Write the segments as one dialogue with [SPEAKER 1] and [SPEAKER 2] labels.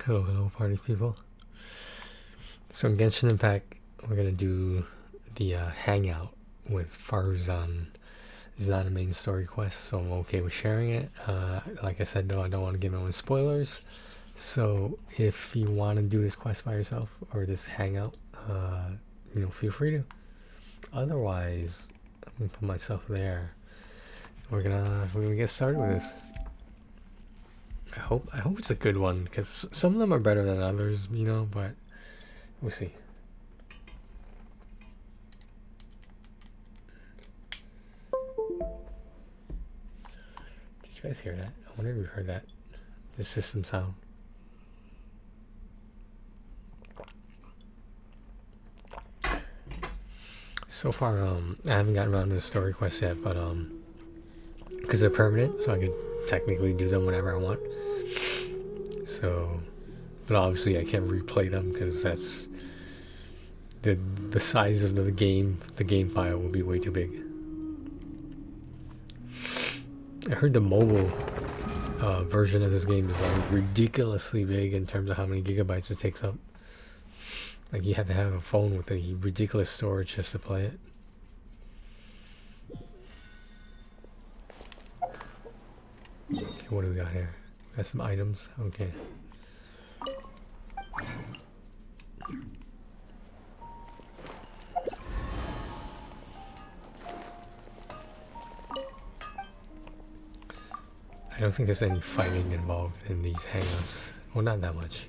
[SPEAKER 1] Hello, hello, party people. So in Genshin Impact, we're gonna do the Hangout with Faruzan. It's not a main story quest, so I'm okay with sharing it. Like I said, though, I don't want to give anyone spoilers. So if you want to do this quest by yourself or this Hangout, feel free to. Otherwise, I'm gonna put myself there. We're gonna get started with this. I hope it's a good one, because some of them are better than others, but we'll see. Did you guys hear that? I wonder if you heard that. The system sound. So far, I haven't gotten around to the story quest yet, but because they're permanent, so I could technically do them whenever I want. So, but obviously I can't replay them because that's the size of the game. The game file will be way too big. I heard the mobile version of this game is like ridiculously big in terms of how many gigabytes it takes up. Like you have to have a phone with a ridiculous storage just to play it. Okay, what do we got here? We got some items. Okay. I don't think there's any fighting involved in these hangouts. Well, not that much.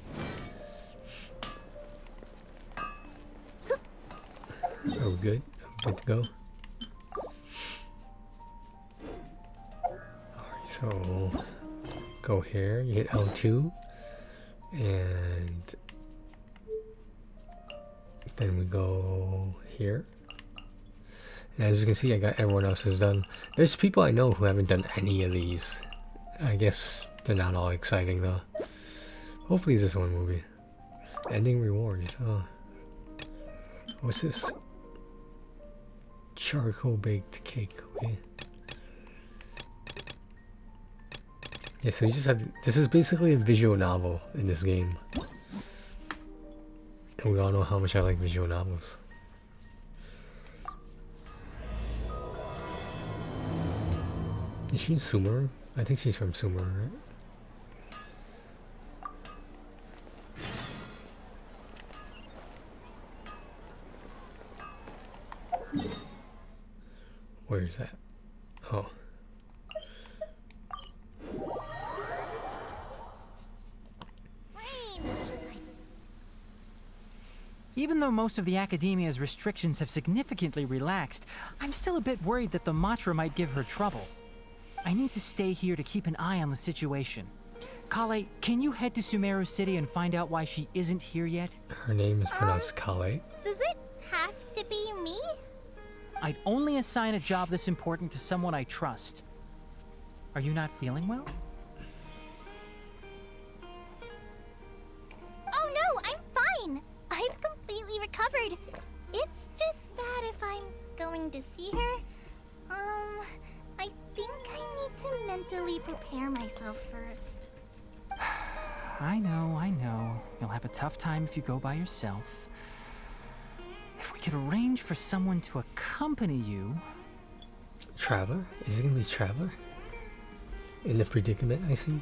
[SPEAKER 1] Are we good? Good to go? Alright, so go here, you hit L2, and then we go here. And as you can see, I got everyone else's done. There's people I know who haven't done any of these. I guess they're not all exciting though. Hopefully this one will be. Ending rewards. Oh. What's this? Charcoal baked cake. Okay. Yeah, so you just have. This is basically a visual novel in this game. And we all know how much I like visual novels. Is she in Sumeru? I think she's from Sumeru, right? Where is that? Oh.
[SPEAKER 2] Even though most of the academia's restrictions have significantly relaxed, I'm still a bit worried that the Matra might give her trouble. I need to stay here to keep an eye on the situation. Kale, can you head to Sumeru City and find out why she isn't here yet?
[SPEAKER 1] Her name is pronounced Kale.
[SPEAKER 3] Does it have to be me?
[SPEAKER 2] I'd only assign a job this important to someone I trust. Are you not feeling well?
[SPEAKER 3] Oh no, I'm fine. I've completely recovered. It's just that if I'm going to see her, I think I need to mentally prepare myself first.
[SPEAKER 2] I know. You'll have a tough time if you go by yourself. If we could arrange for someone to accompany you...
[SPEAKER 1] Traveler? Is it gonna be Traveler? In the predicament I see?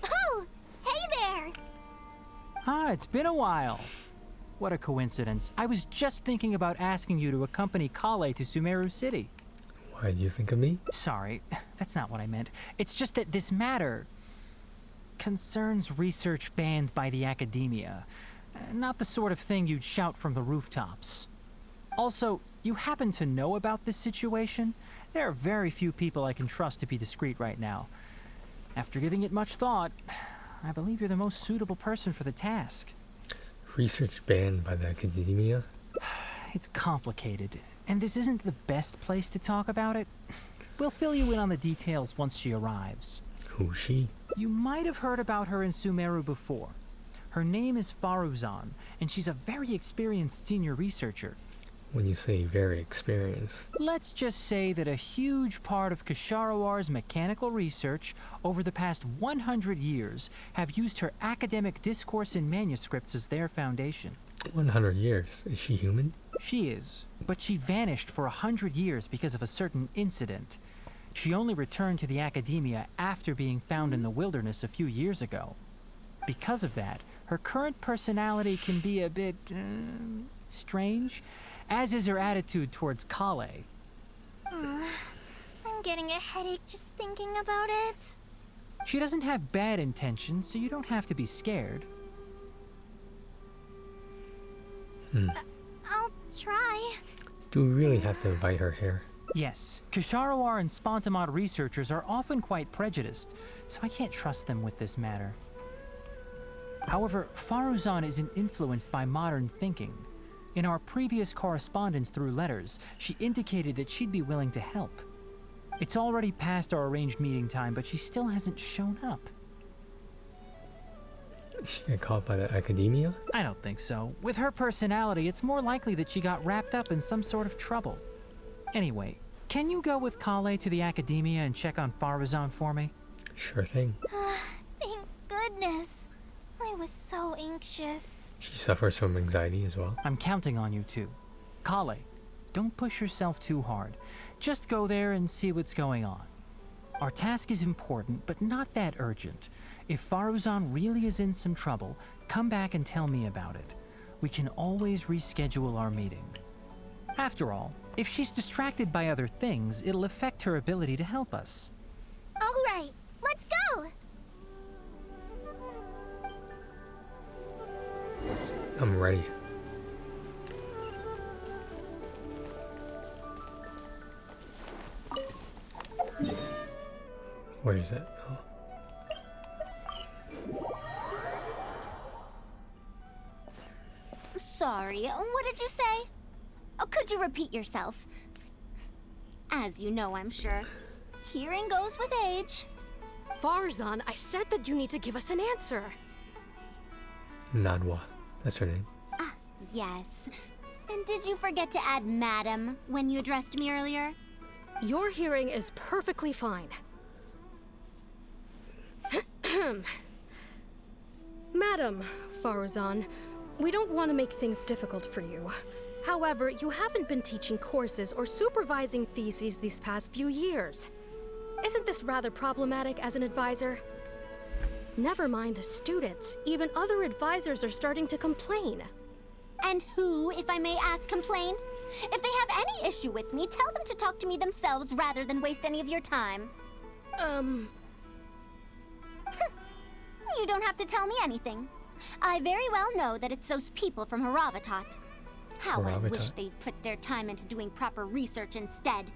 [SPEAKER 3] Oh! Hey there!
[SPEAKER 2] Ah, it's been a while. What a coincidence. I was just thinking about asking you to accompany Kale to Sumeru City.
[SPEAKER 1] Why do you think of me?
[SPEAKER 2] Sorry, that's not what I meant. It's just that this matter concerns research banned by the academia. Not the sort of thing you'd shout from the rooftops. Also, you happen to know about this situation? There are very few people I can trust to be discreet right now. After giving it much thought, I believe you're the most suitable person for the task.
[SPEAKER 1] Research banned by the academia?
[SPEAKER 2] It's complicated, and this isn't the best place to talk about it. We'll fill you in on the details once she arrives.
[SPEAKER 1] Who's she?
[SPEAKER 2] You might have heard about her in Sumeru before. Her name is Faruzan, and she's a very experienced senior researcher.
[SPEAKER 1] when you say very experienced?
[SPEAKER 2] Let's just say that a huge part of Ksharowar's mechanical research over the past 100 years have used her academic discourse and manuscripts as their foundation.
[SPEAKER 1] 100 years. Is she human?
[SPEAKER 2] She is, but she vanished for 100 years because of a certain incident. She only returned to the academia after being found in the wilderness a few years ago. Because of that, her current personality can be a bit strange, as is her attitude towards Kale.
[SPEAKER 3] I'm getting a headache just thinking about it.
[SPEAKER 2] She doesn't have bad intentions, so you don't have to be scared.
[SPEAKER 3] I'll try.
[SPEAKER 1] Do we really have to invite her here?
[SPEAKER 2] Yes, Ksharovar and Spontamod researchers are often quite prejudiced, so I can't trust them with this matter. However, Faruzan isn't influenced by modern thinking. In our previous correspondence through letters, she indicated that she'd be willing to help. It's already past our arranged meeting time, but she still hasn't shown up.
[SPEAKER 1] She got caught by the academia?
[SPEAKER 2] I don't think so. With her personality, it's more likely that she got wrapped up in some sort of trouble. Anyway, can you go with Kale to the academia and check on Faruzan for me?
[SPEAKER 1] Sure thing.
[SPEAKER 3] Thank goodness. I was so anxious.
[SPEAKER 1] She suffers from anxiety as well.
[SPEAKER 2] I'm counting on you too. Kale, don't push yourself too hard. Just go there and see what's going on. Our task is important, but not that urgent. If Faruzan really is in some trouble, come back and tell me about it. We can always reschedule our meeting. After all, if she's distracted by other things, it'll affect her ability to help us.
[SPEAKER 3] All right, let's go.
[SPEAKER 1] I'm ready. Where is it? Oh.
[SPEAKER 3] Sorry, what did you say? Oh, could you repeat yourself? As you know, I'm sure. Hearing goes with age.
[SPEAKER 4] Faruzan, I said that you need to give us an answer.
[SPEAKER 1] Nadwa. That's her name.
[SPEAKER 3] Ah, yes. And did you forget to add madam when you addressed me earlier?
[SPEAKER 4] Your hearing is perfectly fine. Madam Faruzan, we don't want to make things difficult for you. However, you haven't been teaching courses or supervising theses these past few years. Isn't this rather problematic as an advisor? Never mind the students, even other advisors are starting to complain.
[SPEAKER 3] And who, if I may ask, complained? If they have any issue with me, tell them to talk to me themselves rather than waste any of your time. You don't have to tell me anything. I very well know that it's those people from Haravatat. How I wish they'd put their time into doing proper research instead.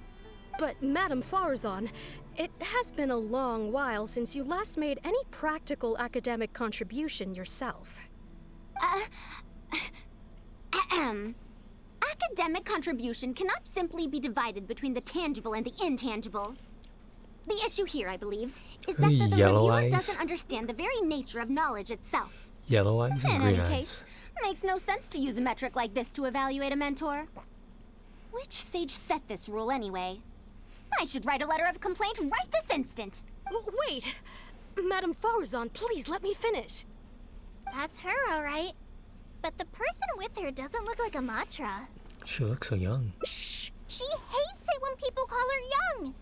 [SPEAKER 4] But Madam Faruzan, it has been a long while since you last made any practical academic contribution yourself.
[SPEAKER 3] Academic contribution cannot simply be divided between the tangible and the intangible. The issue here, I believe, is that the reviewer doesn't understand the very nature of knowledge itself.
[SPEAKER 1] Yellow eyes and
[SPEAKER 3] In
[SPEAKER 1] green
[SPEAKER 3] any
[SPEAKER 1] eyes.
[SPEAKER 3] case, it makes no sense to use a metric like this to evaluate a mentor. Which sage set this rule anyway? I should write a letter of complaint right this instant.
[SPEAKER 4] Wait! Madam Faruzan, please let me finish.
[SPEAKER 3] That's her, all right. But the person with her doesn't look like a Matra.
[SPEAKER 1] She looks so young.
[SPEAKER 3] Shh! She hates it when people call her young!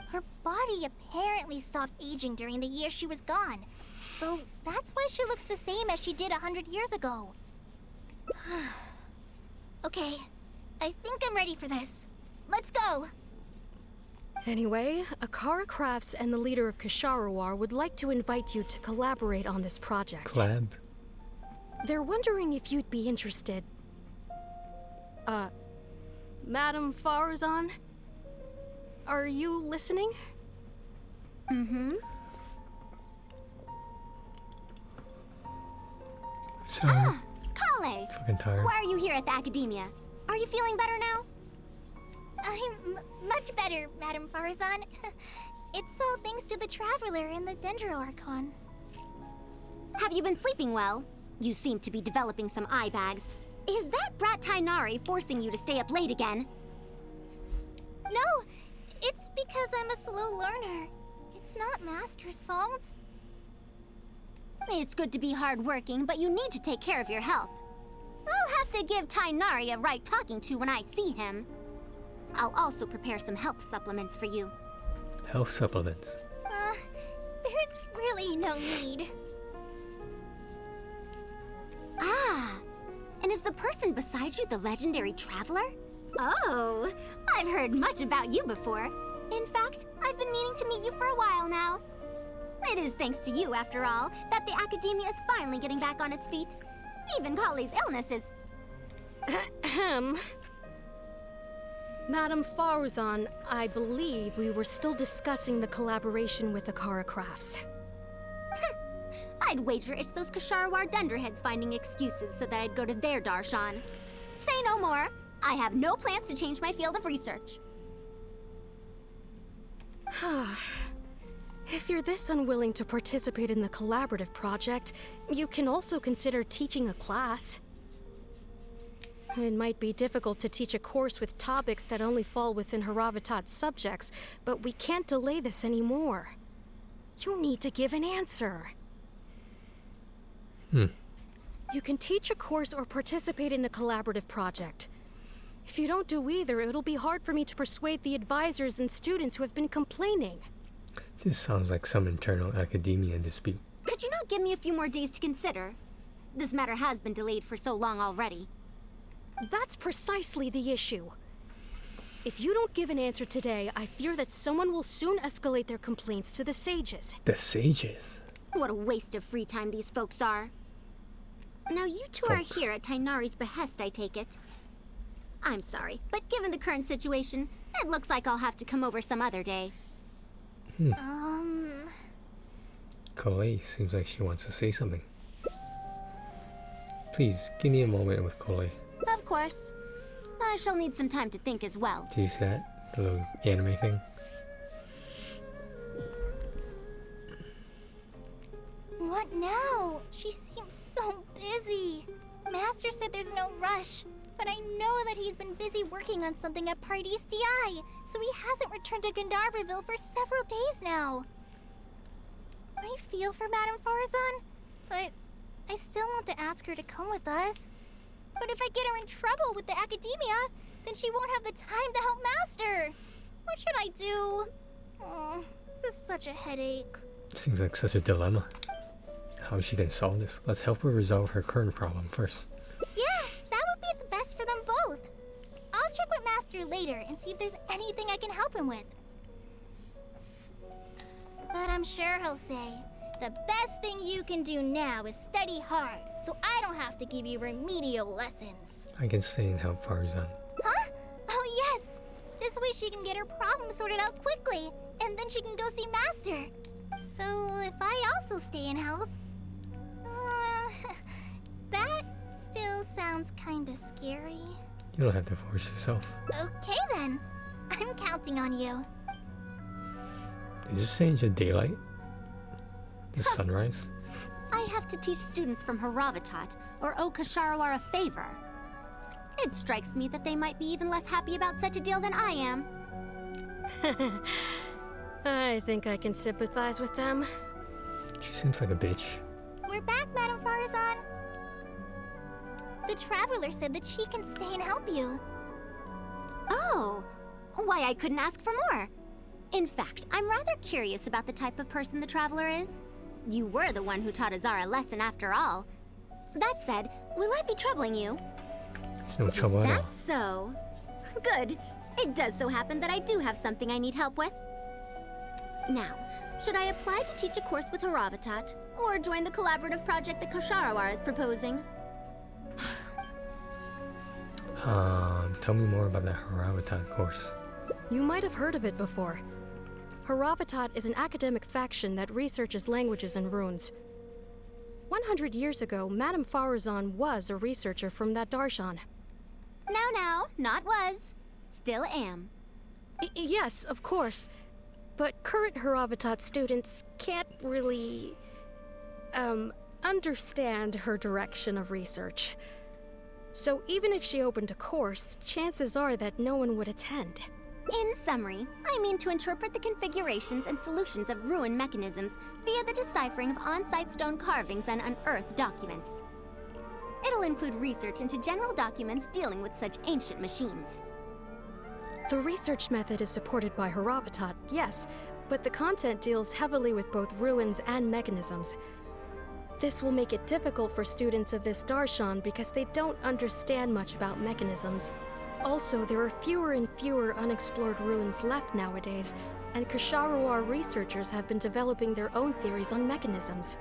[SPEAKER 3] Her body apparently stopped aging during the year she was gone. So that's why she looks the same as she did 100 years ago. Okay, I think I'm ready for this. Let's go!
[SPEAKER 4] Anyway, Akara Crafts and the leader of Ksharovar would like to invite you to collaborate on this project.
[SPEAKER 1] Collab.
[SPEAKER 4] They're wondering if you'd be interested. Madam Faruzan? Are you listening?
[SPEAKER 3] Mm-hmm.
[SPEAKER 1] Sorry.
[SPEAKER 3] Kale!
[SPEAKER 1] Fucking tired.
[SPEAKER 3] Why are you here at the academia? Are you feeling better now? I'm much better, Madam Faruzan. It's all thanks to the Traveler and the Dendro Archon. Have you been sleeping well? You seem to be developing some eye bags.
[SPEAKER 5] Is that brat Tainari forcing you to stay up late again?
[SPEAKER 3] No, it's because I'm a slow learner. It's not Master's fault.
[SPEAKER 5] It's good to be hardworking, but you need to take care of your health. I'll have to give Tainari a right talking to when I see him. I'll also prepare some health supplements for you.
[SPEAKER 1] Health supplements.
[SPEAKER 3] There's really no need.
[SPEAKER 5] Ah, and is the person beside you the legendary traveler? Oh, I've heard much about you before. In fact, I've been meaning to meet you for a while now. It is thanks to you, after all, that the academia is finally getting back on its feet. Even Collie's illness is...
[SPEAKER 4] Ahem. Madam Faruzan, I believe we were still discussing the collaboration with Akara Crafts.
[SPEAKER 5] I'd wager it's those Kasharawar dunderheads finding excuses so that I'd go to their darshan. Say no more. I have no plans to change my field of research.
[SPEAKER 4] If you're this unwilling to participate in the collaborative project, you can also consider teaching a class. It might be difficult to teach a course with topics that only fall within Haravatat's subjects, but we can't delay this anymore. You need to give an answer. You can teach a course or participate in a collaborative project. If you don't do either, it'll be hard for me to persuade the advisors and students who have been complaining.
[SPEAKER 1] This sounds like some internal academia dispute.
[SPEAKER 5] Could you not give me a few more days to consider? This matter has been delayed for so long already.
[SPEAKER 4] That's precisely the issue. If you don't give an answer today, I fear that someone will soon escalate their complaints to the sages.
[SPEAKER 1] The sages?
[SPEAKER 5] What a waste of free time these folks are. Now you two
[SPEAKER 1] Folks.
[SPEAKER 5] are here at Tainari's behest, I take it. I'm sorry, but given the current situation, it looks like I'll have to come over some other day.
[SPEAKER 1] Kole seems like she wants to say something. Please, give me a moment with Kole.
[SPEAKER 5] Of course. I shall need some time to think as well.
[SPEAKER 1] Do you see that? The little anime thing?
[SPEAKER 3] What now? She seems so busy. Master said there's no rush, but I know that he's been busy working on something at Paradise DI, so he hasn't returned to Gandharvaville for several days now. I feel for Madame Faruzan, but I still want to ask her to come with us. But if I get her in trouble with the academia, then she won't have the time to help Master. What should I do? Oh, this is such a headache.
[SPEAKER 1] Seems like such a dilemma. How is she gonna solve this? Let's help her resolve her current problem first.
[SPEAKER 3] Yeah, that would be the best for them both. I'll check with Master later and see if there's anything I can help him with. But I'm sure he'll say, the best thing you can do now is study hard, so I don't have to give you remedial lessons.
[SPEAKER 1] I can stay and help Faruzan.
[SPEAKER 3] Huh? Oh yes! This way she can get her problem sorted out quickly, and then she can go see Master. So if I also stay and help... that still sounds kinda scary.
[SPEAKER 1] You don't have to force yourself.
[SPEAKER 3] Okay then. I'm counting on you.
[SPEAKER 1] Is this change the daylight? The sunrise?
[SPEAKER 5] I have to teach students from Haravatat, or owe Kasharawar a favor. It strikes me that they might be even less happy about such a deal than I am.
[SPEAKER 4] I think I can sympathize with them.
[SPEAKER 1] She seems like a bitch.
[SPEAKER 3] We're back, Madame Faruzan. The Traveler said that she can stay and help you.
[SPEAKER 5] Oh, why I couldn't ask for more. In fact, I'm rather curious about the type of person the Traveler is. You were the one who taught Azar a lesson after all. That said, will I be troubling you?
[SPEAKER 1] It's no trouble
[SPEAKER 5] Is
[SPEAKER 1] at all.
[SPEAKER 5] that so? Good. It does so happen that I do have something I need help with. Now, should I apply to teach a course with Haravatat, or join the collaborative project that Kasharawar is proposing?
[SPEAKER 1] Tell me more about that Haravatat course.
[SPEAKER 4] You might have heard of it before. Haravatat is an academic faction that researches languages and runes. 100 years ago, Madame Faruzan was a researcher from that darshan.
[SPEAKER 5] Now, not was. Still am.
[SPEAKER 4] Yes, of course. But current Haravatat students can't really... understand her direction of research. So even if she opened a course, chances are that no one would attend.
[SPEAKER 5] In summary, I mean to interpret the configurations and solutions of ruined mechanisms via the deciphering of on-site stone carvings and unearthed documents. It'll include research into general documents dealing with such ancient machines.
[SPEAKER 4] The research method is supported by Haravatat, yes, but the content deals heavily with both ruins and mechanisms. This will make it difficult for students of this darshan because they don't understand much about mechanisms. Also, there are fewer and fewer unexplored ruins left nowadays, and Kshatriya researchers have been developing their own theories on mechanisms.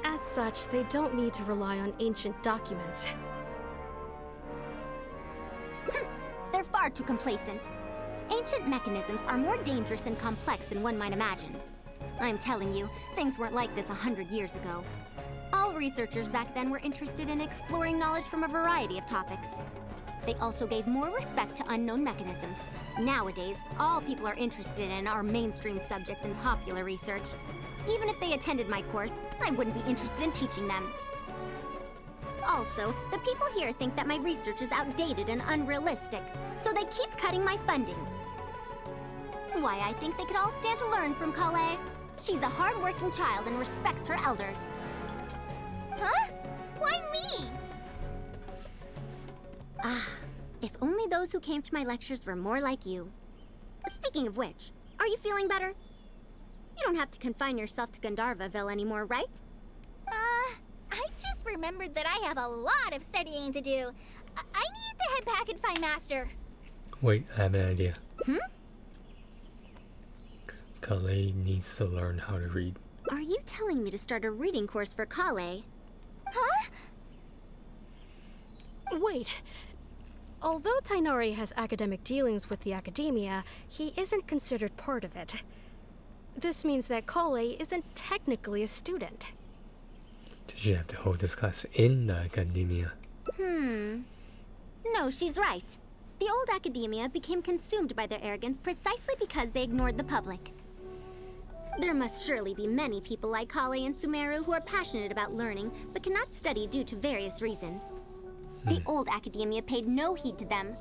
[SPEAKER 4] As such, they don't need to rely on ancient documents.
[SPEAKER 5] They're far too complacent. Ancient mechanisms are more dangerous and complex than one might imagine. I'm telling you, things weren't like this 100 years ago. All researchers back then were interested in exploring knowledge from a variety of topics. They also gave more respect to unknown mechanisms. Nowadays, all people are interested in are mainstream subjects in popular research. Even if they attended my course, I wouldn't be interested in teaching them. Also, the people here think that my research is outdated and unrealistic, so they keep cutting my funding. Why, I think they could all stand to learn from Kale. She's a hard-working child and respects her elders.
[SPEAKER 3] Huh? Why me?
[SPEAKER 5] If only those who came to my lectures were more like you. Speaking of which, are you feeling better? You don't have to confine yourself to Gandharvaville anymore, right?
[SPEAKER 3] I just remembered that I have a lot of studying to do. I need to head back and find Master.
[SPEAKER 1] Wait, I have an idea.
[SPEAKER 5] Hmm?
[SPEAKER 1] Kale needs to learn how to read.
[SPEAKER 5] Are you telling me to start a reading course for Kale?
[SPEAKER 3] Huh?
[SPEAKER 4] Wait. Although Tighnari has academic dealings with the academia, he isn't considered part of it. This means that Kale isn't technically a student.
[SPEAKER 1] Did she have to hold this class in the academia?
[SPEAKER 5] No, she's right. The old academia became consumed by their arrogance precisely because they ignored the public. There must surely be many people like Kale and Sumeru who are passionate about learning, but cannot study due to various reasons. The old academia paid no heed to them.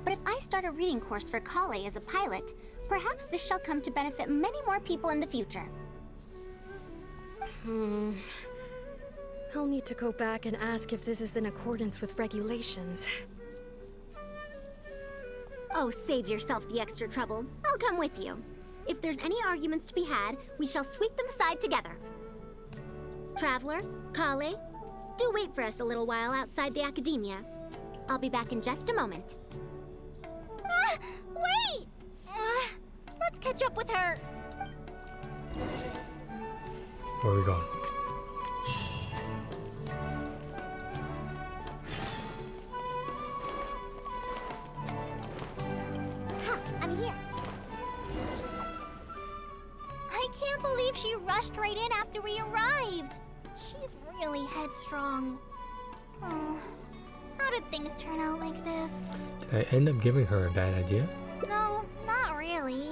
[SPEAKER 5] But if I start a reading course for Kale as a pilot, perhaps this shall come to benefit many more people in the future.
[SPEAKER 4] I'll need to go back and ask if this is in accordance with regulations.
[SPEAKER 5] Oh, save yourself the extra trouble. I'll come with you. If there's any arguments to be had, we shall sweep them aside together. Traveler, Kale, do wait for us a little while outside the academia. I'll be back in just a moment.
[SPEAKER 3] Wait! Let's catch up with her.
[SPEAKER 1] Where are we going?
[SPEAKER 5] I'm here.
[SPEAKER 3] I can't believe she rushed right in after we arrived. She's really headstrong. Oh, how did things turn out like this?
[SPEAKER 1] Did I end up giving her a bad idea?
[SPEAKER 3] No, not really.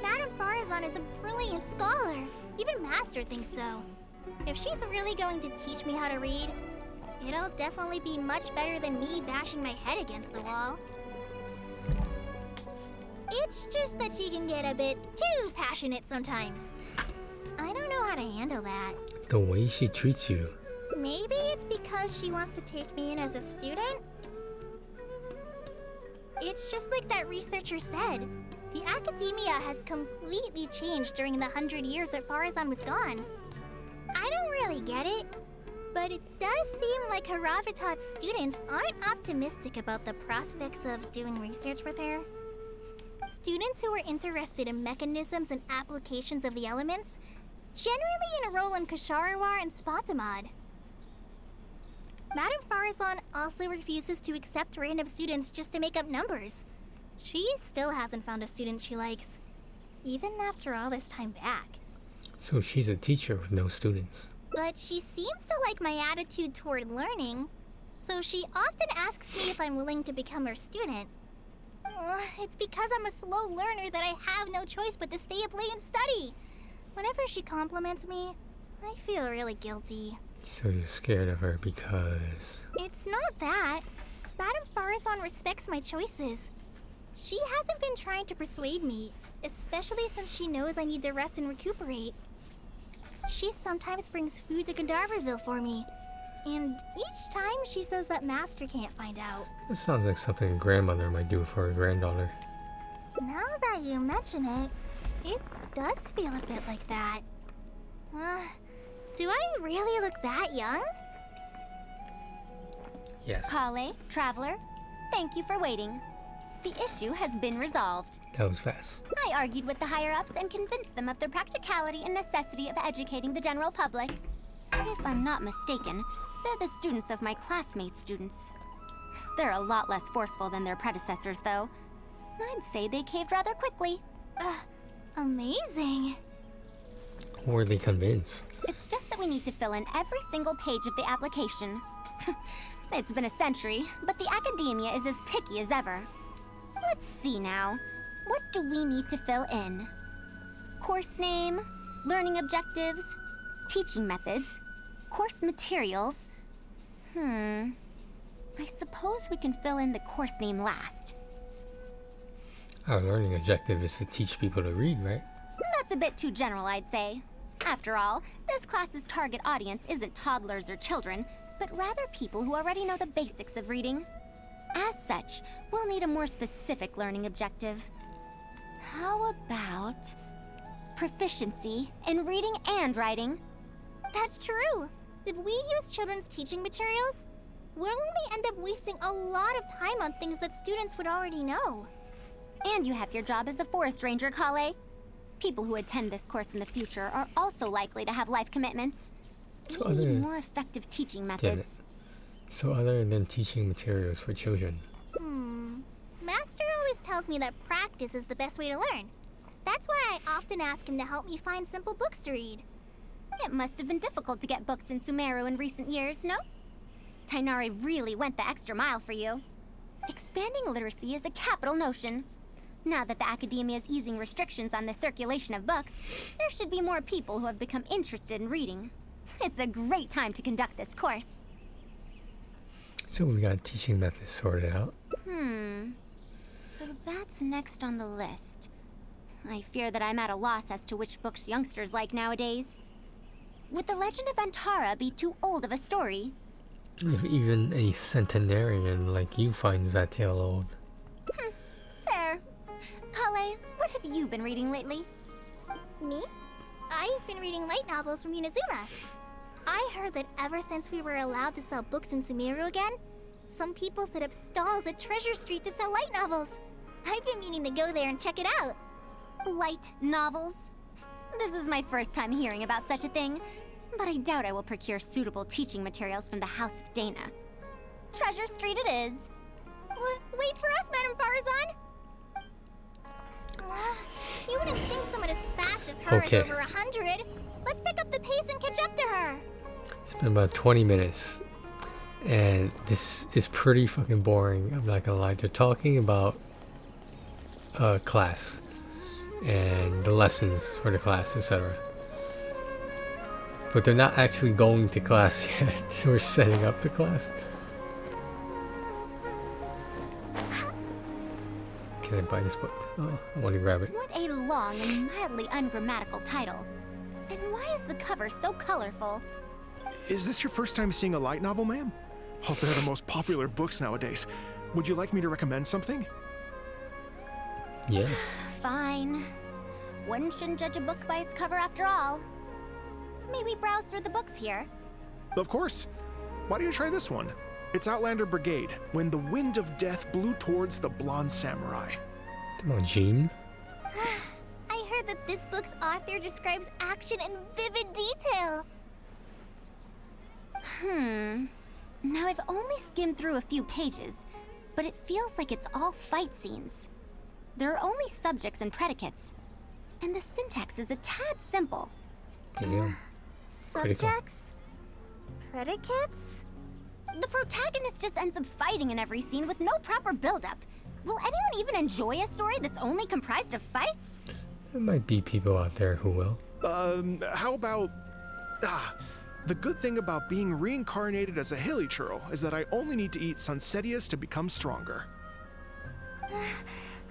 [SPEAKER 3] Madame Faruzan is a brilliant scholar. Even Master thinks so. If she's really going to teach me how to read, it'll definitely be much better than me bashing my head against the wall. It's just that she can get a bit too passionate sometimes. I don't know how to handle that.
[SPEAKER 1] The way she treats you.
[SPEAKER 3] Maybe it's because she wants to take me in as a student? It's just like that researcher said. The academia has completely changed during the 100 years that Faruzan was gone. I don't really get it, but it does seem like Haravatat's students aren't optimistic about the prospects of doing research with her. Students who are interested in mechanisms and applications of the elements generally enroll in Kshatriya and Spatamad. Madame Faruzan also refuses to accept random students just to make up numbers. She still hasn't found a student she likes, even after all this time back.
[SPEAKER 1] So she's a teacher with no students.
[SPEAKER 3] But she seems to like my attitude toward learning, so she often asks me if I'm willing to become her student. It's because I'm a slow learner that I have no choice but to stay up late and study. Whenever she compliments me, I feel really guilty.
[SPEAKER 1] So you're scared of her because...
[SPEAKER 3] It's not that. Madame Faruzan respects my choices. She hasn't been trying to persuade me, especially since she knows I need to rest and recuperate. She sometimes brings food to Gandharvaville for me, and each time she says that Master can't find out.
[SPEAKER 1] This sounds like something a grandmother might do for her granddaughter.
[SPEAKER 3] Now that you mention it, it does feel a bit like that. Do I really look that young?
[SPEAKER 1] Yes.
[SPEAKER 5] Kale, Traveler, thank you for waiting. The issue has been resolved.
[SPEAKER 1] That was fast.
[SPEAKER 5] I argued with the higher-ups and convinced them of the practicality and necessity of educating the general public. If I'm not mistaken, they're the students of my classmates' students. They're a lot less forceful than their predecessors, though. I'd say they caved rather quickly.
[SPEAKER 3] Amazing.
[SPEAKER 1] Were they convinced?
[SPEAKER 5] It's just that we need to fill in every single page of the application. It's been a century, but the academia is as picky as ever. Let's see now. What do we need to fill in? Course name, learning objectives, teaching methods, course materials. I suppose we can fill in the course name last.
[SPEAKER 1] Our learning objective is to teach people to read, right?
[SPEAKER 5] That's a bit too general, I'd say. After all, this class's target audience isn't toddlers or children, but rather people who already know the basics of reading. As such, we'll need a more specific learning objective. How about proficiency in reading and writing?
[SPEAKER 3] That's true. If we use children's teaching materials, we'll only end up wasting a lot of time on things that students would already know.
[SPEAKER 5] And you have your job as a forest ranger, Kale. People who attend this course in the future are also likely to have life commitments. We need more effective teaching methods.
[SPEAKER 1] So other than teaching materials for children.
[SPEAKER 3] Master always tells me that practice is the best way to learn. That's why I often ask him to help me find simple books to read.
[SPEAKER 5] It must have been difficult to get books in Sumeru in recent years, no? Tainari really went the extra mile for you. Expanding literacy is a capital notion. Now that the academia is easing restrictions on the circulation of books, there should be more people who have become interested in reading. It's a great time to conduct this course.
[SPEAKER 1] So we got teaching methods sorted out.
[SPEAKER 5] So that's next on the list. I fear that I'm at a loss as to which books youngsters like nowadays. Would The Legend of Antara be too old of a story?
[SPEAKER 1] If even a centenarian like you finds that tale old.
[SPEAKER 5] Fair. Kale, what have you been reading lately?
[SPEAKER 3] Me? I've been reading light novels from Inazuma. I heard that ever since we were allowed to sell books in Sumeru again, some people set up stalls at Treasure Street to sell light novels. I've been meaning to go there and check it out.
[SPEAKER 5] Light novels? This is my first time hearing about such a thing, but I doubt I will procure suitable teaching materials from the House of Dana. Treasure Street it is.
[SPEAKER 3] Wait for us, Madame Faruzan! You wouldn't think someone as fast as her is over 100. Let's pick up the pace and catch up to her.
[SPEAKER 1] It's been about 20 minutes. And this is pretty fucking boring. I'm not gonna lie. They're talking about class. And the lessons for the class, etc. But they're not actually going to class yet. So we're setting up the class. Can I buy this book? Oh, I want to grab it.
[SPEAKER 5] What a long and mildly ungrammatical title. And why is the cover so colorful?
[SPEAKER 6] Is this your first time seeing a light novel, ma'am? Oh, they're the most popular of books nowadays. Would you like me to recommend something?
[SPEAKER 1] Yes.
[SPEAKER 5] Fine. One shouldn't judge a book by its cover after all. May we browse through the books here?
[SPEAKER 6] Of course. Why don't you try this one? It's Outlander Brigade, When the Wind of Death Blew Towards the Blonde Samurai.
[SPEAKER 1] Come on, Jean.
[SPEAKER 3] I heard that this book's author describes action in vivid detail.
[SPEAKER 5] Now I've only skimmed through a few pages, but it feels like it's all fight scenes. There are only subjects and predicates, and the syntax is a tad simple.
[SPEAKER 1] Damn.
[SPEAKER 3] Subjects? Predicates?
[SPEAKER 5] The protagonist just ends up fighting in every scene with no proper build-up. Will anyone even enjoy a story that's only comprised of fights?
[SPEAKER 1] There might be people out there who will.
[SPEAKER 6] How about... The good thing about being reincarnated as a hilly churl is that I only need to eat Sunsetias to become stronger.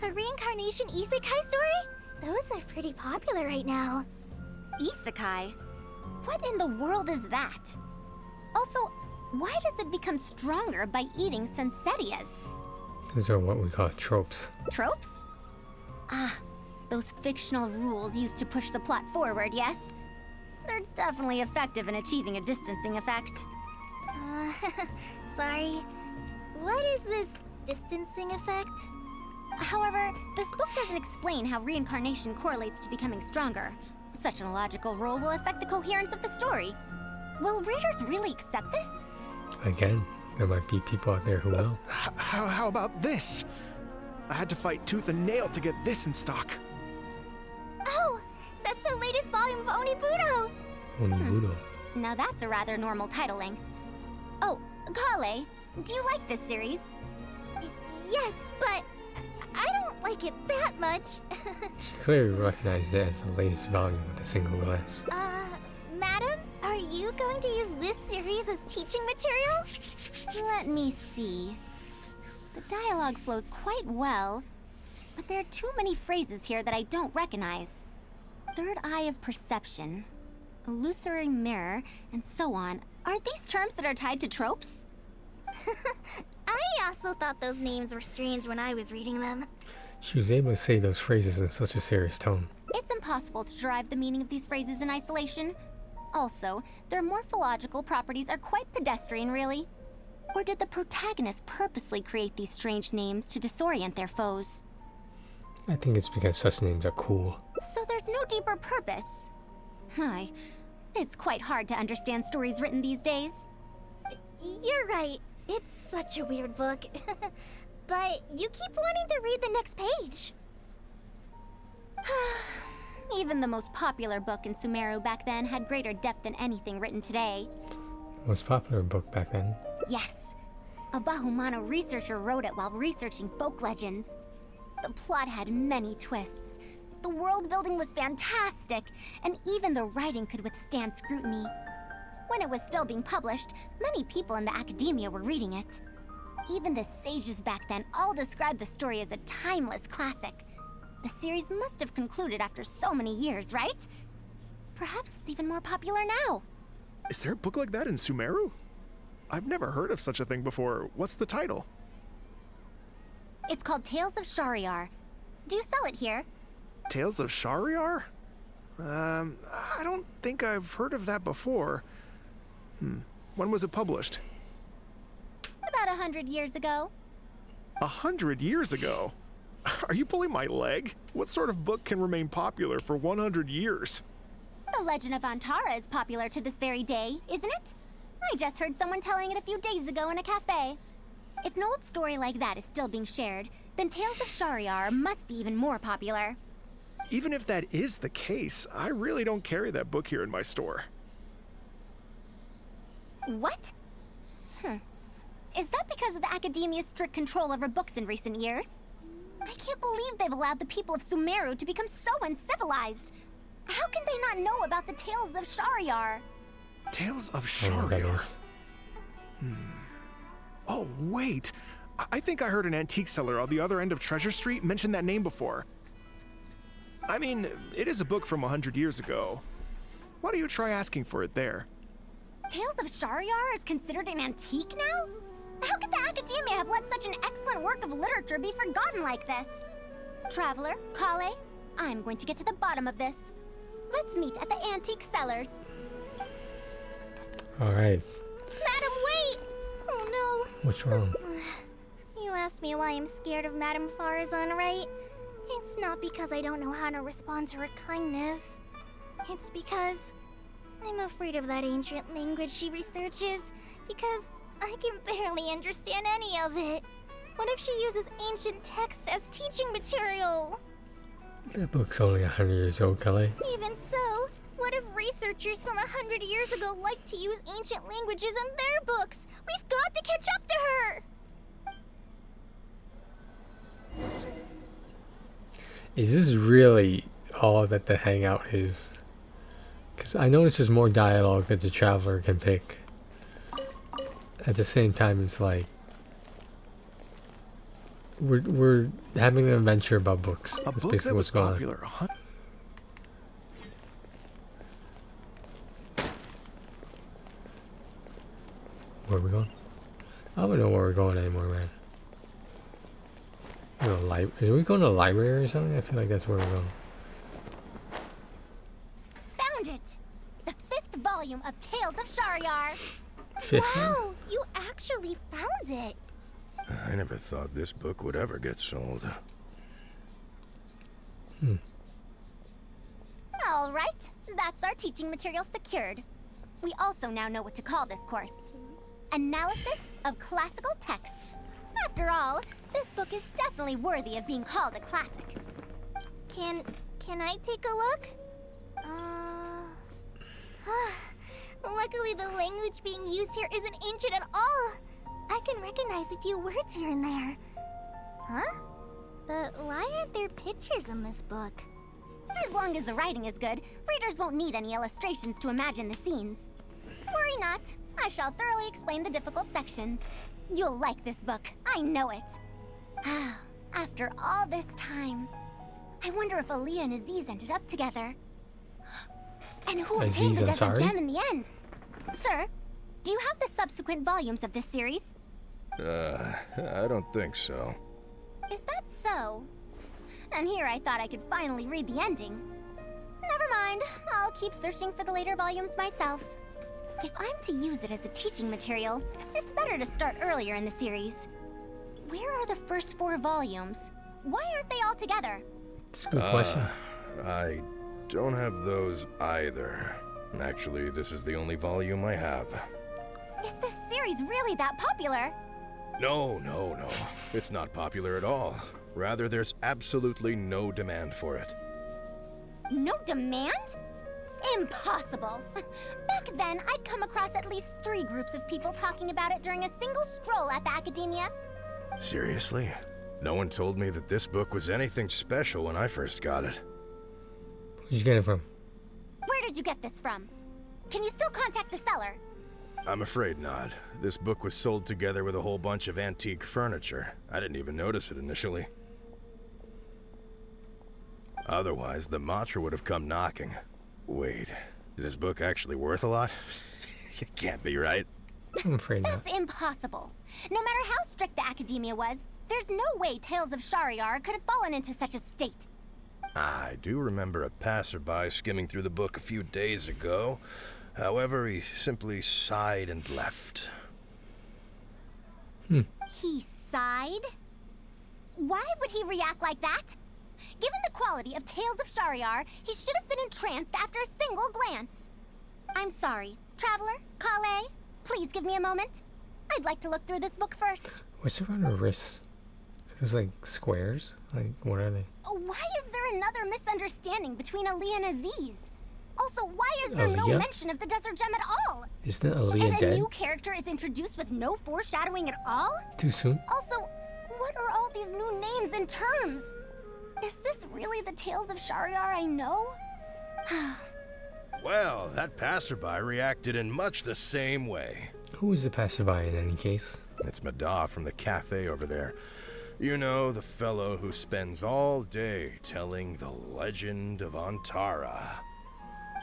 [SPEAKER 3] A reincarnation isekai story? Those are pretty popular right now.
[SPEAKER 5] Isekai? What in the world is that? Also, why does it become stronger by eating Sunsetias?
[SPEAKER 1] These are what we call tropes.
[SPEAKER 5] Tropes? Ah, those fictional rules used to push the plot forward, yes? They're definitely effective in achieving a distancing effect.
[SPEAKER 3] Sorry. What is this distancing effect?
[SPEAKER 5] However, this book doesn't explain how reincarnation correlates to becoming stronger. Such an illogical rule will affect the coherence of the story. Will readers really accept this?
[SPEAKER 1] Again, there might be people out there who will.
[SPEAKER 6] How about this? I had to fight tooth and nail to get this in stock.
[SPEAKER 3] Oh, that's the latest volume of Onibudo!
[SPEAKER 1] Onibudo.
[SPEAKER 5] Now that's a rather normal title length. Oh, Kale, do you like this series?
[SPEAKER 3] Yes, but I don't like it that much.
[SPEAKER 1] She clearly recognized it as the latest volume with a single glance.
[SPEAKER 3] Madam, are you going to use this series as teaching material?
[SPEAKER 5] Let me see. The dialogue flows quite well, but there are too many phrases here that I don't recognize. Third eye of perception, illusory mirror, and so on. Aren't these terms that are tied to tropes?
[SPEAKER 3] I also thought those names were strange when I was reading them.
[SPEAKER 1] She was able to say those phrases in such a serious tone.
[SPEAKER 5] It's impossible to derive the meaning of these phrases in isolation. Also, their morphological properties are quite pedestrian, really. Or did the protagonist purposely create these strange names to disorient their foes?
[SPEAKER 1] I think it's because such names are cool.
[SPEAKER 5] So there's no deeper purpose. Hi, it's quite hard to understand stories written these days.
[SPEAKER 3] You're right. It's such a weird book. But you keep wanting to read the next page.
[SPEAKER 5] Even the most popular book in Sumeru back then had greater depth than anything written today.
[SPEAKER 1] Most popular book back then.
[SPEAKER 5] Yes. A Bahumano researcher wrote it while researching folk legends. The plot had many twists. The world building was fantastic, and even the writing could withstand scrutiny. When it was still being published, many people in the academia were reading it. Even the sages back then all described the story as a timeless classic. The series must have concluded after so many years, right? Perhaps it's even more popular now.
[SPEAKER 6] Is there a book like that in Sumeru? I've never heard of such a thing before. What's the title?
[SPEAKER 5] It's called Tales of Shariar. Do you sell it here?
[SPEAKER 6] Tales of Shariar? I don't think I've heard of that before. When was it published?
[SPEAKER 5] About 100 years ago.
[SPEAKER 6] 100 years ago? Are you pulling my leg? What sort of book can remain popular for 100 years?
[SPEAKER 5] The Legend of Antara is popular to this very day, isn't it? I just heard someone telling it a few days ago in a cafe. If an old story like that is still being shared, then Tales of Shariar must be even more popular.
[SPEAKER 6] Even if that is the case, I really don't carry that book here in my store.
[SPEAKER 5] What? Is that because of the academia's strict control over books in recent years? I can't believe they've allowed the people of Sumeru to become so uncivilized. How can they not know about the Tales of Shariar?
[SPEAKER 6] Tales of
[SPEAKER 1] I don't know what that
[SPEAKER 6] Shariar?
[SPEAKER 1] is.
[SPEAKER 6] Oh, wait. I think I heard an antique seller on the other end of Treasure Street mention that name before. I mean, it is a book from 100 years ago. Why don't you try asking for it there?
[SPEAKER 5] Tales of Shariar is considered an antique now? How could the academia have let such an excellent work of literature be forgotten like this? Traveler, Kale, I'm going to get to the bottom of this. Let's meet at the antique sellers.
[SPEAKER 1] Alright,
[SPEAKER 3] Madam, wait! Oh no.
[SPEAKER 1] what's wrong?
[SPEAKER 3] You asked me why I'm scared of Madame Faruzan, right? It's not because I don't know how to respond to her kindness. It's because I'm afraid of that ancient language she researches, because I can barely understand any of it. What if she uses ancient texts as teaching material?
[SPEAKER 1] That book's only 100 years old, Kelly.
[SPEAKER 3] Even so, what if researchers from 100 years ago like to use ancient languages in their books? We've got to catch up to her!
[SPEAKER 1] Is this really all that the Hangout is? Because I notice there's more dialogue that the traveler can pick. At the same time, it's like we're having an adventure about books.
[SPEAKER 6] A
[SPEAKER 1] That's
[SPEAKER 6] book
[SPEAKER 1] basically
[SPEAKER 6] that
[SPEAKER 1] what's
[SPEAKER 6] was
[SPEAKER 1] going on.
[SPEAKER 6] popular.
[SPEAKER 1] Where are we going? I don't know where we're going anymore, man. Are we going to the library or something? I feel like that's where we're going.
[SPEAKER 5] Found it! The 5th volume of Tales of Shariar.
[SPEAKER 1] Fifth one?
[SPEAKER 3] Wow, you actually found it.
[SPEAKER 7] I never thought this book would ever get sold.
[SPEAKER 5] All right, that's our teaching material secured. We also now know what to call this course. Analysis of Classical Texts. After all, this book is definitely worthy of being called a classic.
[SPEAKER 3] Can I take a look? Luckily, the language being used here isn't ancient at all. I can recognize a few words here and there. Huh? But why aren't there pictures in this book?
[SPEAKER 5] As long as the writing is good, readers won't need any illustrations to imagine the scenes. Worry not, I shall thoroughly explain the difficult sections. You'll like this book, I know it. After all this time, I wonder if Aaliyah and Aziz ended up together. And who obtained
[SPEAKER 1] Aziz
[SPEAKER 5] the desert
[SPEAKER 1] Ansari?
[SPEAKER 5] gem in the end? Sir, do you have the subsequent volumes of this series?
[SPEAKER 7] I don't think so.
[SPEAKER 5] Is that so? And here I thought I could finally read the ending. Never mind, I'll keep searching for the later volumes myself. If I'm to use it as a teaching material, it's better to start earlier in the series. Where are the first 4 volumes? Why aren't they all together?
[SPEAKER 1] It's a good question.
[SPEAKER 7] I don't have those either. Actually, this is the only volume I have.
[SPEAKER 5] Is this series really that popular?
[SPEAKER 7] No. It's not popular at all. Rather, there's absolutely no demand for it.
[SPEAKER 5] No demand? Impossible. Back then, I'd come across at least 3 groups of people talking about it during a single stroll at the Academia.
[SPEAKER 7] Seriously? No one told me that this book was anything special when I first got it.
[SPEAKER 1] Where'd you get it from?
[SPEAKER 5] Where did you get this from? Can you still contact the seller?
[SPEAKER 7] I'm afraid not. This book was sold together with a whole bunch of antique furniture. I didn't even notice it initially. Otherwise, the Matra would have come knocking. Wait, is this book actually worth a lot? It can't be, right?
[SPEAKER 1] I'm afraid not.
[SPEAKER 5] That's impossible. No matter how strict the Academia was, there's no way Tales of Shariar could have fallen into such a state.
[SPEAKER 7] I do remember a passerby skimming through the book a few days ago. However, he simply sighed and left.
[SPEAKER 5] He sighed? Why would he react like that? Given the quality of Tales of Shariar, he should have been entranced after a single glance. I'm sorry. Traveler, Kale, please give me a moment. I'd like to look through this book first.
[SPEAKER 1] What's around her wrists? Those like squares? Like, what are they?
[SPEAKER 5] Why is there another misunderstanding between Aaliyah and Aziz? Also, why is there no
[SPEAKER 1] Aaliyah?
[SPEAKER 5] mention of the desert gem at all?
[SPEAKER 1] Isn't Aaliyah
[SPEAKER 5] And a
[SPEAKER 1] dead?
[SPEAKER 5] new character is introduced with no foreshadowing at all?
[SPEAKER 1] Too soon?
[SPEAKER 5] Also, what are all these new names and terms? Is this really the Tales of Shariar I know?
[SPEAKER 7] Well, that passerby reacted in much the same way.
[SPEAKER 1] Who is the passerby in any case?
[SPEAKER 7] It's Mada from the cafe over there. You know, the fellow who spends all day telling the legend of Antara.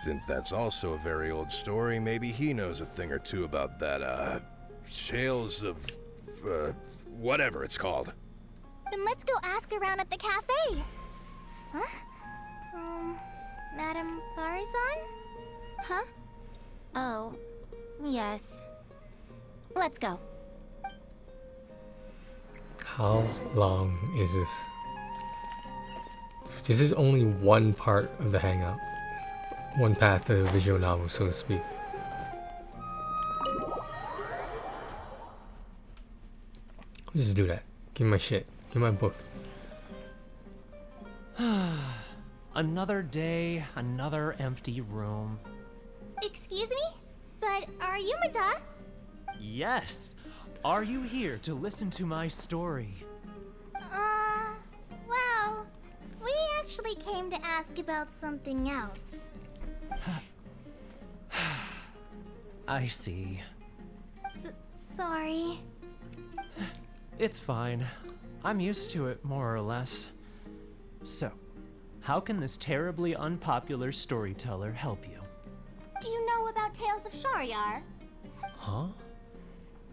[SPEAKER 7] Since that's also a very old story, maybe he knows a thing or two about that, Tales of, whatever it's called.
[SPEAKER 3] Then let's go ask around at the cafe. Huh? Madam Faruzan?
[SPEAKER 5] Huh? Oh, yes. Let's go.
[SPEAKER 1] How long is this? This is only one part of the Hangout. One path to the visual novel, so to speak. Let's just do that. Give me my shit. Give me my book.
[SPEAKER 8] Another day, another empty room.
[SPEAKER 3] Excuse me? But are you Mada?
[SPEAKER 8] Yes! Are you here to listen to my story?
[SPEAKER 3] Well, we actually came to ask about something else.
[SPEAKER 8] I see.
[SPEAKER 3] Sorry.
[SPEAKER 8] It's fine. I'm used to it, more or less. So, how can this terribly unpopular storyteller help you?
[SPEAKER 5] Do you know about Tales of Shariar?
[SPEAKER 8] Huh?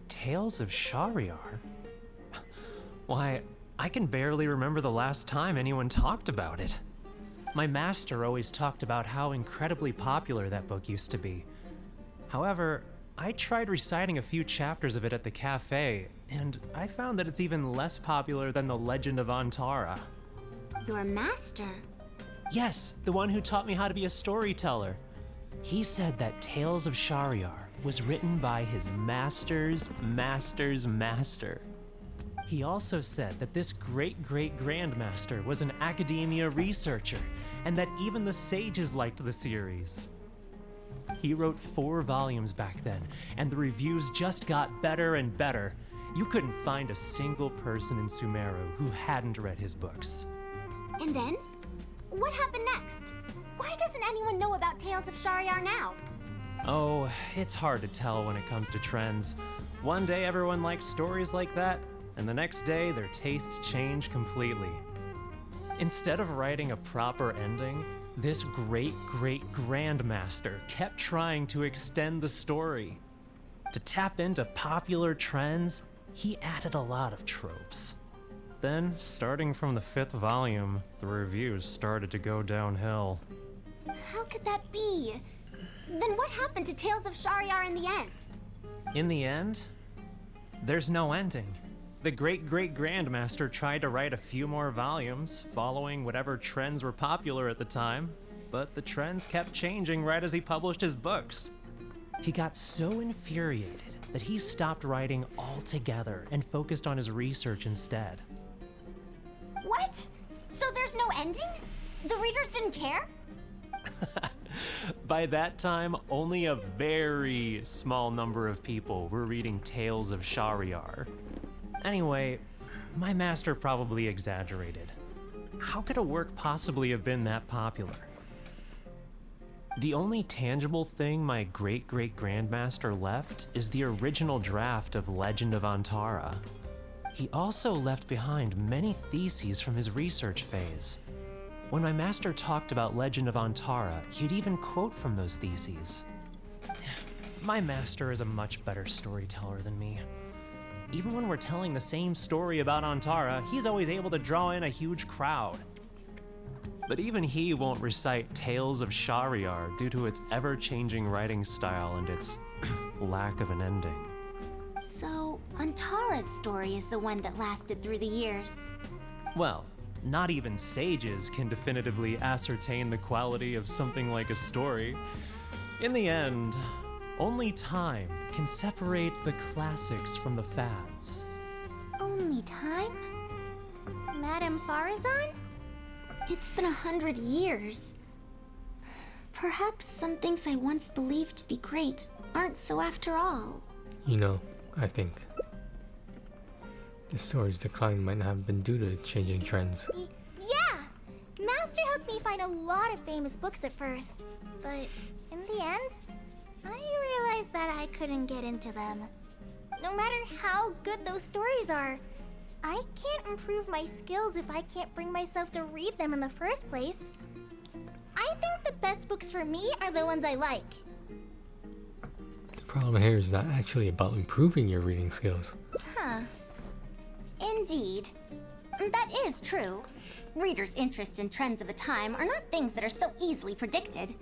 [SPEAKER 8] Tales of Shariar? Why, I can barely remember the last time anyone talked about it. My master always talked about how incredibly popular that book used to be. However, I tried reciting a few chapters of it at the cafe, and I found that it's even less popular than The Legend of Antara.
[SPEAKER 5] Your master?
[SPEAKER 8] Yes, the one who taught me how to be a storyteller. He said that Tales of Shariar was written by his master's master's master. He also said that this great-great-grandmaster was an academia researcher, and that even the sages liked the series. He wrote 4 volumes back then, and the reviews just got better and better. You couldn't find a single person in Sumeru who hadn't read his books.
[SPEAKER 5] And then? What happened next? Why doesn't anyone know about Tales of Shariar now?
[SPEAKER 8] Oh, it's hard to tell when it comes to trends. One day everyone likes stories like that, and the next day their tastes change completely. Instead of writing a proper ending, this great-great-grandmaster kept trying to extend the story. To tap into popular trends, he added a lot of tropes. Then, starting from the 5th volume, the reviews started to go downhill.
[SPEAKER 5] How could that be? Then what happened to Tales of Shariar in the end?
[SPEAKER 8] In the end, there's no ending. The great-great-grandmaster tried to write a few more volumes, following whatever trends were popular at the time, but the trends kept changing right as he published his books. He got so infuriated that he stopped writing altogether and focused on his research instead.
[SPEAKER 5] What? So there's no ending? The readers didn't care?
[SPEAKER 8] By that time, only a very small number of people were reading Tales of Shariar. Anyway, my master probably exaggerated. How could a work possibly have been that popular? The only tangible thing my great-great-grandmaster left is the original draft of Legend of Antara. He also left behind many theses from his research phase. When my master talked about Legend of Antara, he'd even quote from those theses. My master is a much better storyteller than me. Even when we're telling the same story about Antara, he's always able to draw in a huge crowd. But even he won't recite Tales of Shariar due to its ever-changing writing style and its lack of an ending.
[SPEAKER 5] So, Antara's story is the one that lasted through the years.
[SPEAKER 8] Well, not even sages can definitively ascertain the quality of something like a story. In the end, only time can separate the classics from the fads.
[SPEAKER 5] Only time?
[SPEAKER 3] Madame Faruzan?
[SPEAKER 5] It's been 100 years. Perhaps some things I once believed to be great aren't so after all.
[SPEAKER 1] You know, I think the story's decline might not have been due to changing trends.
[SPEAKER 3] Yeah! Master helped me find a lot of famous books at first, but in the end, I realized that I couldn't get into them. No matter how good those stories are, I can't improve my skills if I can't bring myself to read them in the first place. I think the best books for me are the ones I like.
[SPEAKER 1] The problem here is not actually about improving your reading skills.
[SPEAKER 5] Huh. Indeed. That is true. Readers' interest in trends of a time are not things that are so easily predicted.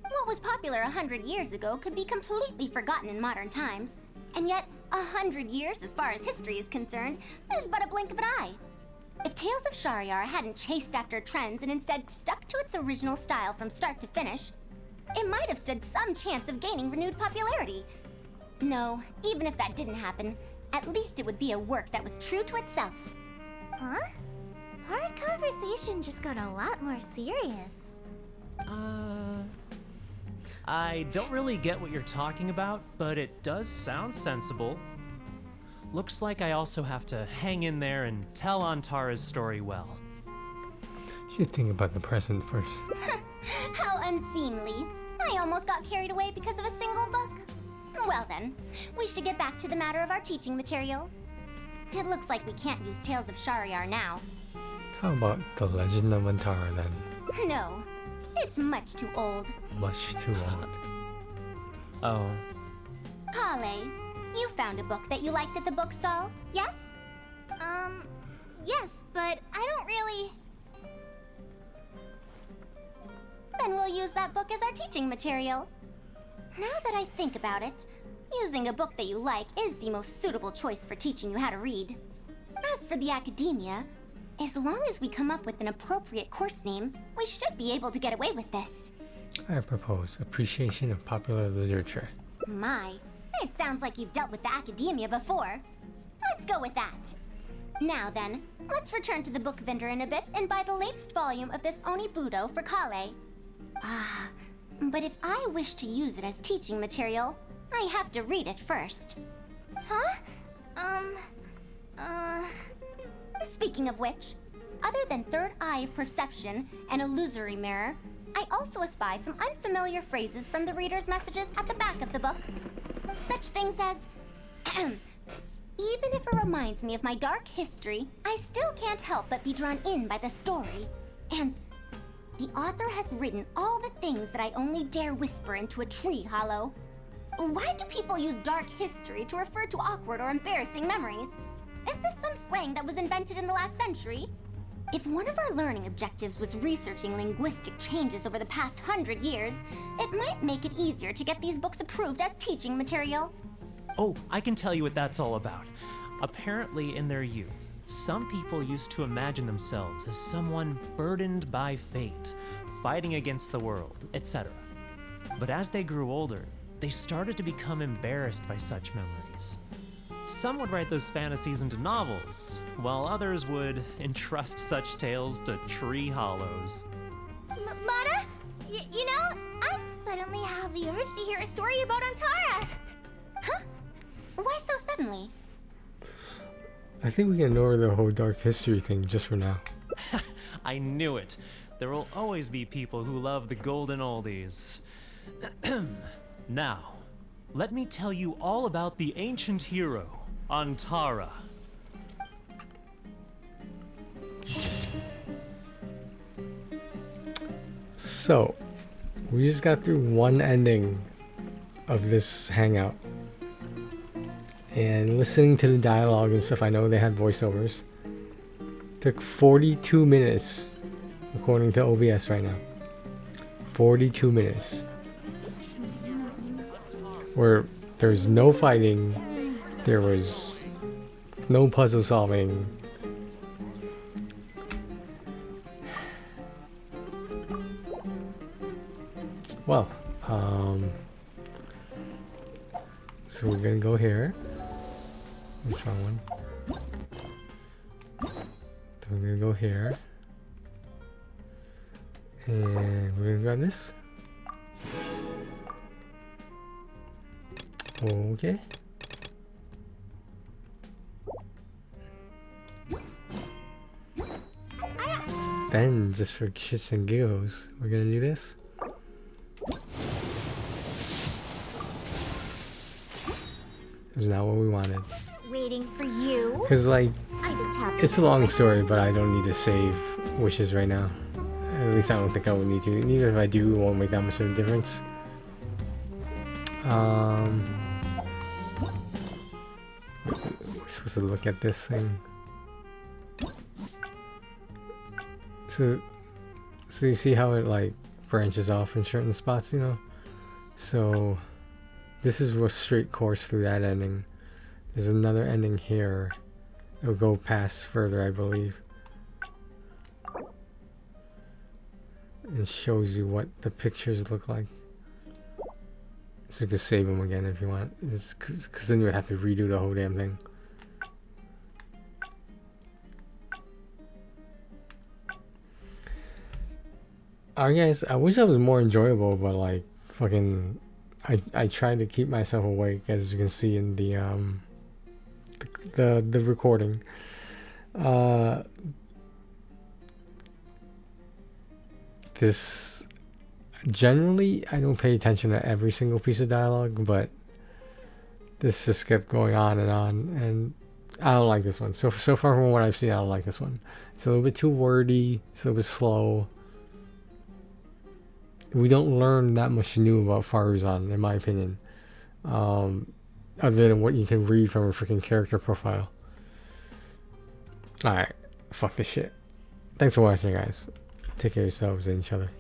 [SPEAKER 5] What was popular 100 years ago could be completely forgotten in modern times. And yet, 100 years, as far as history is concerned, is but a blink of an eye. If Tales of Shariar hadn't chased after trends and instead stuck to its original style from start to finish, it might have stood some chance of gaining renewed popularity. No, even if that didn't happen, at least it would be a work that was true to itself.
[SPEAKER 3] Huh? Our conversation just got a lot more serious.
[SPEAKER 8] I don't really get what you're talking about, but it does sound sensible. Looks like I also have to hang in there and tell Antara's story well.
[SPEAKER 1] You should think about the present first.
[SPEAKER 5] How unseemly. I almost got carried away because of a single book. Well then, we should get back to the matter of our teaching material. It looks like we can't use Tales of Shariar now.
[SPEAKER 1] How about the Legend of Antara then?
[SPEAKER 5] No, it's much too old.
[SPEAKER 1] Much too old.
[SPEAKER 8] Oh,
[SPEAKER 5] Kale, you found a book that you liked at the bookstall, yes?
[SPEAKER 3] Yes, but I don't really...
[SPEAKER 5] Then we'll use that book as our teaching material. Now that I think about it, using a book that you like is the most suitable choice for teaching you how to read. As for the academia, as long as we come up with an appropriate course name, we should be able to get away with this.
[SPEAKER 1] I propose Appreciation of Popular Literature.
[SPEAKER 5] My, it sounds like you've dealt with the academia before. Let's go with that. Now then, let's return to the book vendor in a bit and buy the latest volume of this Onibudo for Kale. Ah, but if I wish to use it as teaching material, I have to read it first.
[SPEAKER 3] Huh?
[SPEAKER 5] Speaking of which, other than third eye of perception and illusory mirror, I also espy some unfamiliar phrases from the reader's messages at the back of the book. Such things as, even if it reminds me of my dark history, I still can't help but be drawn in by the story. And the author has written all the things that I only dare whisper into a tree hollow. Why do people use dark history to refer to awkward or embarrassing memories? Is this some slang that was invented in the last century? If one of our learning objectives was researching linguistic changes over the past 100 years, it might make it easier to get these books approved as teaching material.
[SPEAKER 8] oh, I can tell you what that's all about. Apparently, in their youth, some people used to imagine themselves as someone burdened by fate, fighting against the world, etc. But as they grew older, they started to become embarrassed by such memories. Some would write those fantasies into novels, while others would entrust such tales to tree hollows.
[SPEAKER 3] Mata? You know, I suddenly have the urge to hear a story about Antara.
[SPEAKER 5] Huh? Why so suddenly?
[SPEAKER 1] I think we can ignore the whole dark history thing just for now.
[SPEAKER 8] I knew it. There will always be people who love the golden oldies. Now, let me tell you all about the ancient hero, Antara.
[SPEAKER 1] So, we just got through one ending of this hangout. And listening to the dialogue and stuff, I know they had voiceovers. Took 42 minutes, according to OBS right now. 42 minutes. Where there's no fighting, there was no puzzle solving. Well, so we're gonna go here. Which one? Then we're gonna go here. And we're gonna grab this. Okay. Then, just for shits and giggles, we're gonna do this. It's not what we wanted.
[SPEAKER 5] Waiting for you?
[SPEAKER 1] Because, like,
[SPEAKER 5] I just have
[SPEAKER 1] it's a long story, but I don't need to save wishes right now. At least I don't think I would need to. And even if I do, it won't make that much of a difference. We're supposed to look at this thing. So you see how it like branches off in certain spots, you know? So this is a straight course through that ending. There's another ending here. It'll go past further, I believe. It shows you what the pictures look like. So you can save them again if you want. Because then you would have to redo the whole damn thing. Guys, I wish that was more enjoyable, but like, fucking, I tried to keep myself awake, as you can see in the recording. This generally, I don't pay attention to every single piece of dialogue, but This just kept going on, and I don't like this one. So far from what I've seen, I don't like this one. It's a little bit too wordy. It's a little bit slow. We don't learn that much new about Faruzan, in my opinion, other than what you can read from a freaking character profile. Alright, fuck this shit. Thanks for watching, guys. Take care of yourselves and each other.